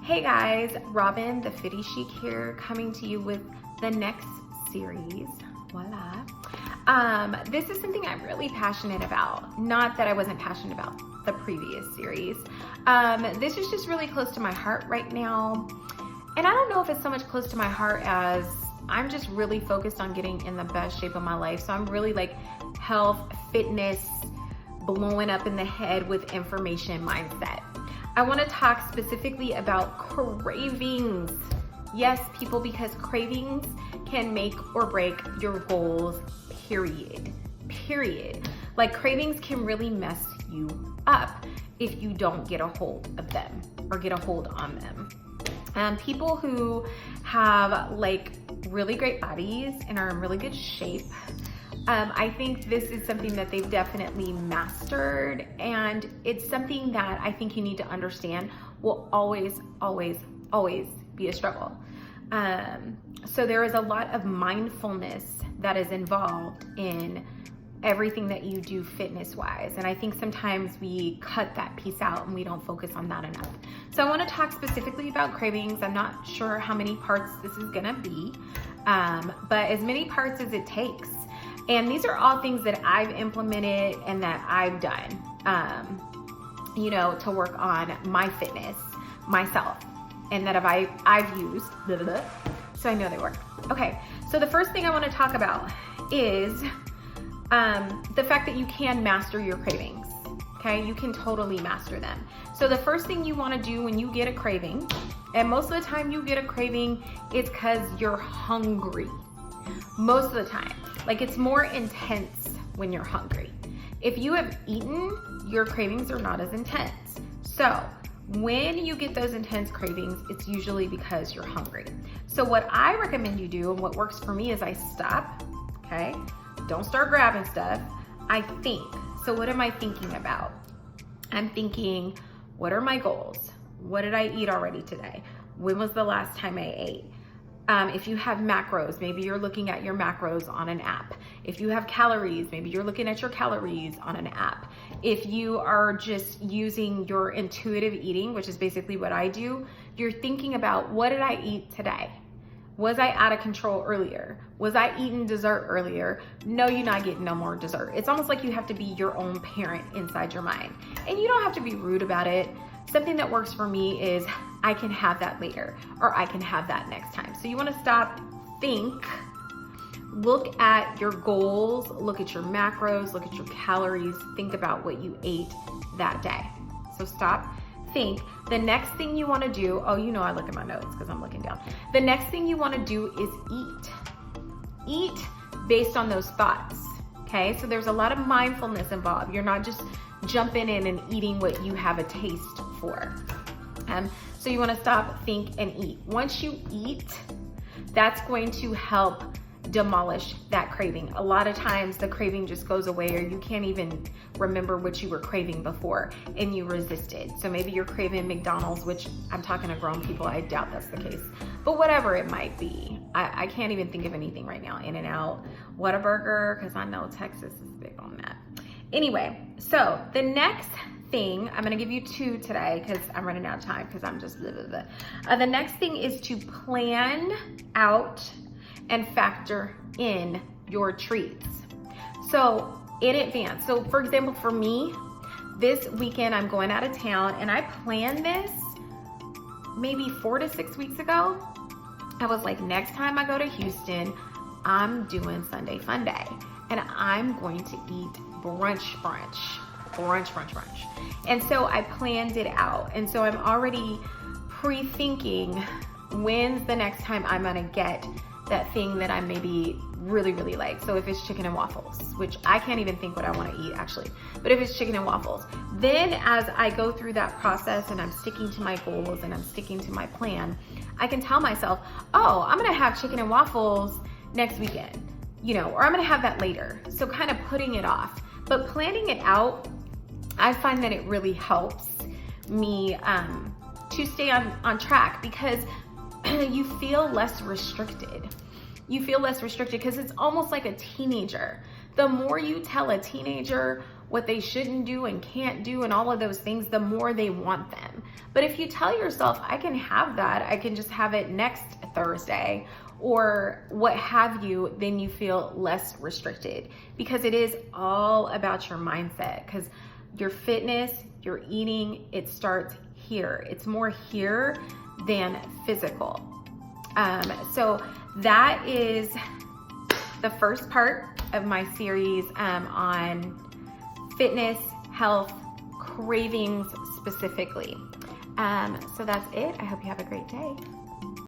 Hey guys, Robin the Fitty Chic here, coming to you with the next series. Voila. This is something I'm really passionate about. Not that I wasn't passionate about the previous series. This is just really close to my heart right now. And I don't know if it's so much close to my heart as I'm just really focused on getting in the best shape of my life. So I'm really like health, fitness, blowing up in the head with information mindset. I want to talk specifically about cravings. Yes, people, because cravings can make or break your goals, period. Like cravings can really mess you up if you don't get a hold of them or get a hold on them. People who have like really great bodies and are in really good shape, I think this is something that they've definitely mastered, and it's something that I think you need to understand will always be a struggle. So there is a lot of mindfulness that is involved in everything that you do fitness-wise, and I think sometimes we cut that piece out and we don't focus on that enough. So I want to talk specifically about cravings. I'm not sure how many parts this is gonna be, but as many parts as it takes. And these are all things that I've implemented and that I've done, to work on my fitness myself, and that I've used, so I know they work. Okay, so the first thing I want to talk about is the fact that you can master your cravings. Okay, you can totally master them. So the first thing you want to do when you get a craving, and most of the time you get a craving, it's because you're hungry. Most of the time. Like, it's more intense when you're hungry. If you have eaten, your cravings are not as intense. So when you get those intense cravings, it's usually because you're hungry. So what I recommend you do, and what works for me, is I stop, okay? Don't start grabbing stuff. I think. So what am I thinking about? I'm thinking, what are my goals? What did I eat already today? When was the last time I ate? If you have macros, maybe you're looking at your macros on an app. If you have calories, maybe you're looking at your calories on an app. If you are just using your intuitive eating, which is basically what I do, you're thinking about, what did I eat today? Was I out of control earlier? Was I eating dessert earlier? No, you're not getting no more dessert. It's almost like you have to be your own parent inside your mind. And you don't have to be rude about it. Something that works for me is, I can have that later, or I can have that next time. So you want to stop, think, look at your goals, look at your macros, look at your calories, think about what you ate that day. So stop, think. The next thing you want to do, I look at my notes because I'm looking down. The next thing you want to do is eat. Eat based on those thoughts, okay? So there's a lot of mindfulness involved. You're not just jumping in and eating what you have a taste for. So you want to stop, think, and eat. Once you eat, that's going to help demolish that craving. A lot of times the craving just goes away, or you can't even remember what you were craving before and you resisted. So maybe you're craving McDonald's, which I'm talking to grown people, I doubt that's the case, but whatever it might be. I can't even think of anything right now. In-N-Out, Whataburger, because I know Texas is big on that. Anyway, so the next thing, I'm gonna give you two today because I'm running out of time because I'm just blah, blah, blah. The next thing is to plan out and factor in your treats. So in advance. So for example, for me, this weekend I'm going out of town, and I planned this maybe 4 to 6 weeks ago. I was like, next time I go to Houston, I'm doing Sunday Fun Day, and I'm going to eat brunch. And so I planned it out. And so I'm already pre-thinking, when's the next time I'm gonna get that thing that I maybe really like. So if it's chicken and waffles, which I can't even think what I wanna eat actually, but if it's chicken and waffles, then as I go through that process and I'm sticking to my goals and I'm sticking to my plan, I can tell myself, oh, I'm gonna have chicken and waffles next weekend, or I'm gonna have that later. So kind of putting it off. But planning it out, I find that it really helps me to stay on track, because you feel less restricted. You feel less restricted because it's almost like a teenager. The more you tell a teenager what they shouldn't do and can't do and all of those things, the more they want them. But if you tell yourself, I can have that, I can just have it next Thursday, or what have you, then you feel less restricted, because it is all about your mindset. Because your fitness, your eating, it starts here. It's more here than physical. So that is the first part of my series on fitness, health, cravings specifically. So that's it. I hope you have a great day.